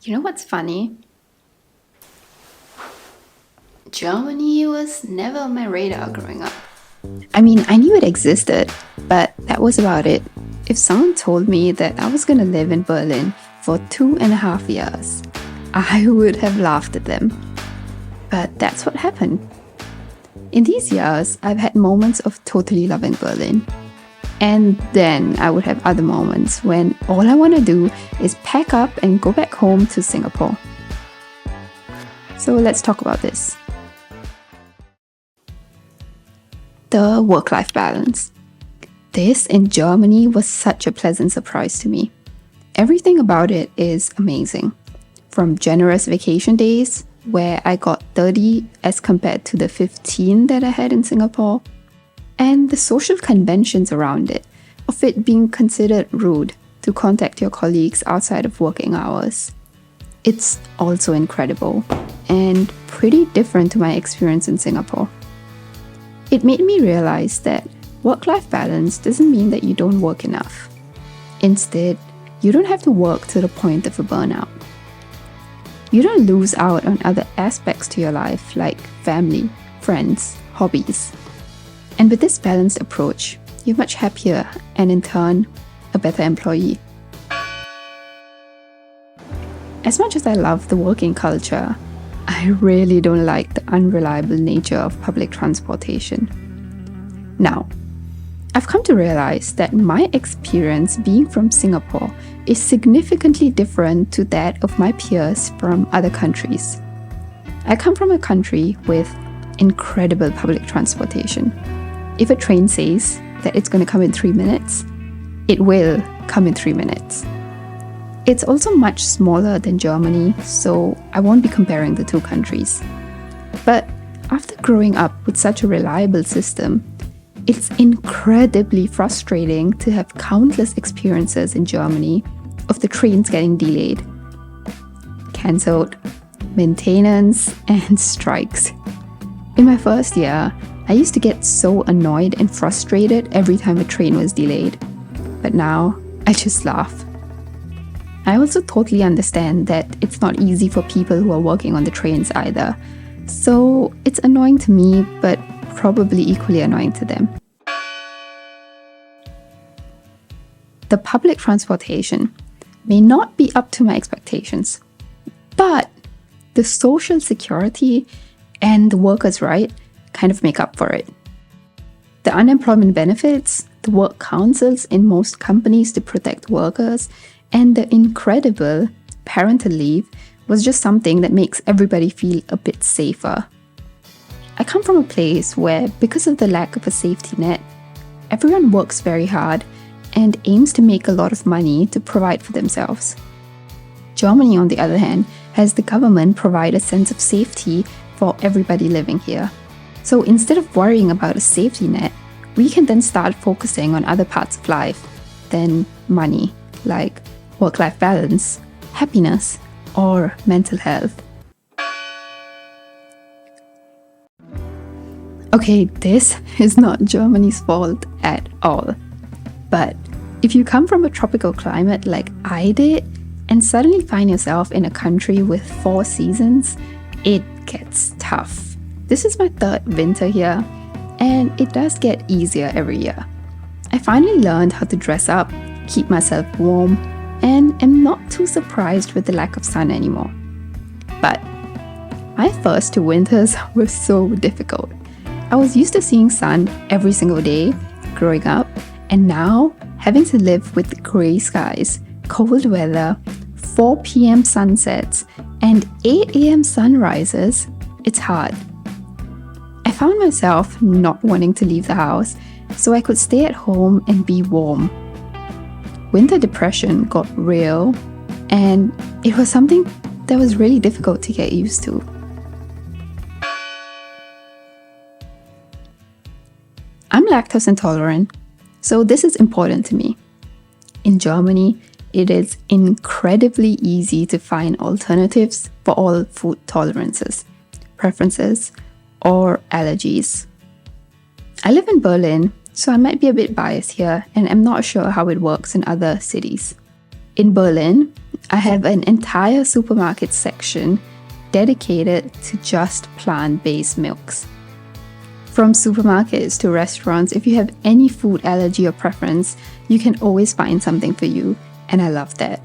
You know what's funny? Germany was never on my radar growing up. I mean, I knew it existed, but that was about it. If someone told me that I was gonna live in Berlin for 2.5 years, I would have laughed at them. But that's what happened. In these years, I've had moments of totally loving Berlin. And then I would have other moments when all I want to do is pack up and go back home to Singapore. So let's talk about this. The work-life balance. This in Germany was such a pleasant surprise to me. Everything about it is amazing. From generous vacation days, where I got 30 as compared to the 15 that I had in Singapore, and the social conventions around it, of it being considered rude to contact your colleagues outside of working hours. It's also incredible and pretty different to my experience in Singapore. It made me realize that work-life balance doesn't mean that you don't work enough. Instead, you don't have to work to the point of a burnout. You don't lose out on other aspects to your life like family, friends, hobbies. And with this balanced approach, you're much happier and in turn, a better employee. As much as I love the working culture, I really don't like the unreliable nature of public transportation. Now, I've come to realize that my experience being from Singapore is significantly different to that of my peers from other countries. I come from a country with incredible public transportation. If a train says that it's going to come in 3 minutes, it will come in 3 minutes. It's also much smaller than Germany, so I won't be comparing the two countries. But after growing up with such a reliable system, it's incredibly frustrating to have countless experiences in Germany of the trains getting delayed, cancelled, maintenance, and strikes. In my first year, I used to get so annoyed and frustrated every time a train was delayed. But now, I just laugh. I also totally understand that it's not easy for people who are working on the trains either. So it's annoying to me, but probably equally annoying to them. The public transportation may not be up to my expectations, but the social security and the workers' right kind of make up for it. The unemployment benefits, the work councils in most companies to protect workers, and the incredible parental leave was just something that makes everybody feel a bit safer. I come from a place where, because of the lack of a safety net, everyone works very hard and aims to make a lot of money to provide for themselves. Germany, on the other hand, has the government provide a sense of safety for everybody living here. So instead of worrying about a safety net, we can then start focusing on other parts of life than money, like work-life balance, happiness, or mental health. Okay, this is not Germany's fault at all. But if you come from a tropical climate like I did, and suddenly find yourself in a country with 4 seasons, it gets tough. This is my 3rd winter here, and it does get easier every year. I finally learned how to dress up, keep myself warm, and am not too surprised with the lack of sun anymore. But my first 2 winters were so difficult. I was used to seeing sun every single day growing up, and now having to live with grey skies, cold weather, 4 p.m. sunsets, and 8 a.m. sunrises, it's hard. I found myself not wanting to leave the house so I could stay at home and be warm. Winter depression got real, and it was something that was really difficult to get used to. I'm lactose intolerant, so this is important to me. In Germany, it is incredibly easy to find alternatives for all food tolerances, preferences, or allergies. I live in Berlin, so I might be a bit biased here, and I'm not sure how it works in other cities. In Berlin, I have an entire supermarket section dedicated to just plant-based milks. From supermarkets to restaurants, if you have any food allergy or preference, you can always find something for you, and I love that.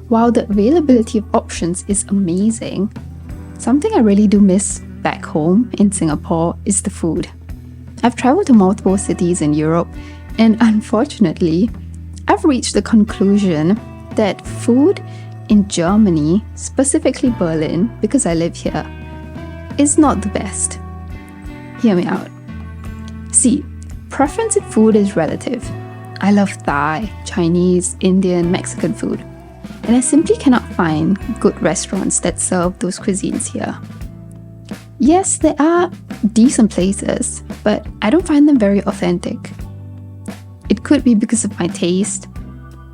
While the availability of options is amazing, something I really do miss back home in Singapore is the food. I've traveled to multiple cities in Europe, and unfortunately, I've reached the conclusion that food in Germany, specifically Berlin, because I live here, is not the best. Hear me out. See, preference in food is relative. I love Thai, Chinese, Indian, Mexican food, and I simply cannot find good restaurants that serve those cuisines here. Yes, there are decent places, but I don't find them very authentic. It could be because of my taste,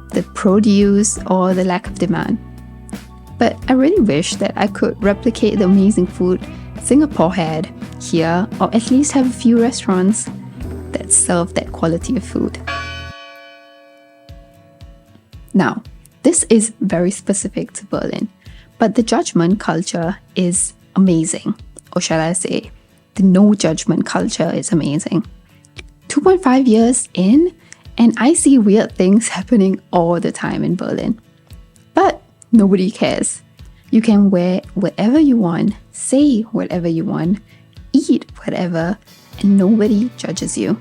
the produce, or the lack of demand. But I really wish that I could replicate the amazing food Singapore had here, or at least have a few restaurants that serve that quality of food. Now, this is very specific to Berlin, but the judgment culture is amazing. Or shall I say, the no judgment culture is amazing. 2.5 years in, and I see weird things happening all the time in Berlin. But nobody cares. You can wear whatever you want, say whatever you want, eat whatever, and nobody judges you.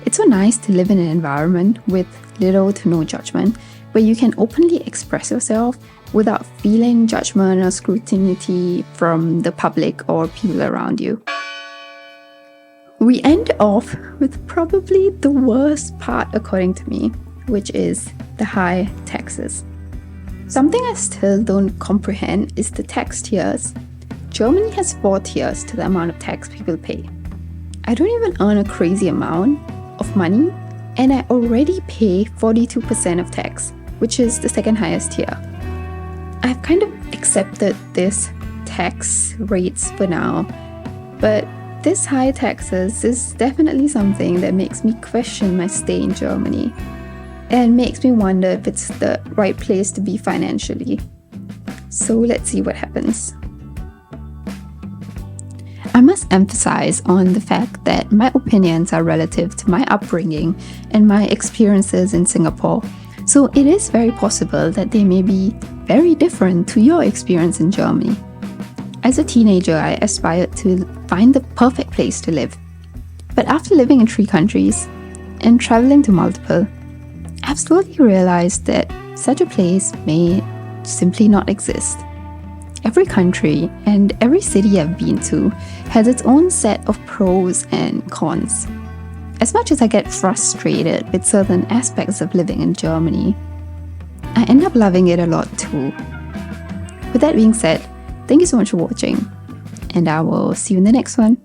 It's so nice to live in an environment with little to no judgment, where you can openly express yourself without feeling judgment or scrutiny from the public or people around you. We end off with probably the worst part according to me, which is the high taxes. Something I still don't comprehend is the tax tiers. Germany has 4 tiers to the amount of tax people pay. I don't even earn a crazy amount of money, and I already pay 42% of tax, which is the second highest tier. I've kind of accepted this tax rates for now, but this high taxes is definitely something that makes me question my stay in Germany and makes me wonder if it's the right place to be financially. So let's see what happens. I must emphasize on the fact that my opinions are relative to my upbringing and my experiences in Singapore. So it is very possible that they may be very different to your experience in Germany. As a teenager, I aspired to find the perfect place to live. But after living in 3 countries and traveling to multiple, I've slowly realized that such a place may simply not exist. Every country and every city I've been to has its own set of pros and cons. As much as I get frustrated with certain aspects of living in Germany, I end up loving it a lot too. With that being said, thank you so much for watching, and I will see you in the next one.